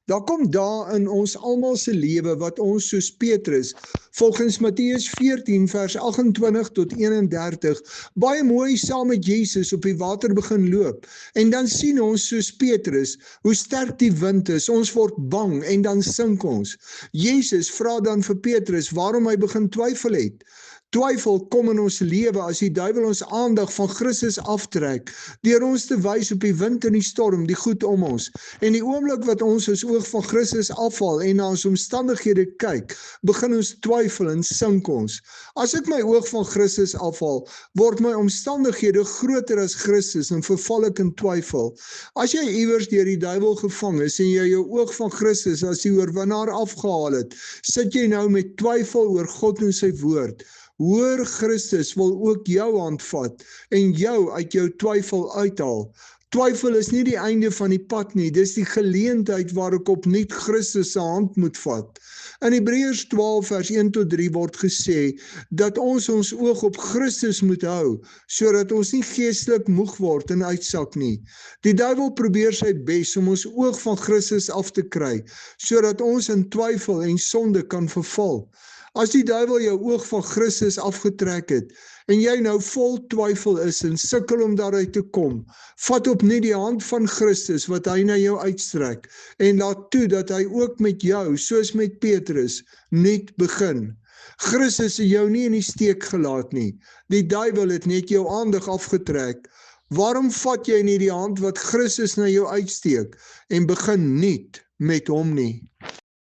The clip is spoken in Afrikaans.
Daar kom dae in ons almal se lewe wat ons soos Petrus, volgens Matteus 14 vers 28 tot 31, baie mooi saam met Jesus op die water begin loop. En dan sien ons soos Petrus, hoe sterk die wind is, ons word bang en dan sink ons. Jesus vra dan vir Petrus waarom hy begin twyfel het. Twyfel kom in ons lewe as die duiwel ons aandag van Christus aftrek, deur ons te wys op die wind en die storm, die goed om ons. En die oomblik wat ons oog van Christus afval en na ons omstandighede kyk, begin ons twyfel en sink ons. As ek my oog van Christus afval, word my omstandighede groter as Christus en verval ek in twyfel. As jy iewers deur die duiwel gevang is en jy jou oog van Christus as die oorwinnaar afgehaal het, sit jy nou met twyfel oor God en sy woord. Hoor, Christus wil ook jou handvat en jou uit jou twyfel uithaal. Twyfel is nie die einde van die pad nie, dis die geleentheid waar ek opnuut Christus se hand moet vat. In Hebreërs 12 vers 1 tot 3 word gesê dat ons oog op Christus moet hou, sodat ons nie geestelik moeg word en uitsak nie. Die duiwel probeer sy bes om ons oog van Christus af te kry, sodat ons in twyfel en sonde kan verval. As die duiwel jou oog van Christus afgetrek het, en jy nou vol twyfel is en sukkel om daaruit te kom, vat opnuut die hand van Christus wat hy na jou uitstrek, en laat toe dat hy ook met jou, soos met Petrus, nuut begin. Christus het jou nie in die steek gelaat nie, die duiwel het net jou aandag afgetrek. Waarom vat jy nie die hand wat Christus na jou uitsteek, en begin nuut met hom nie?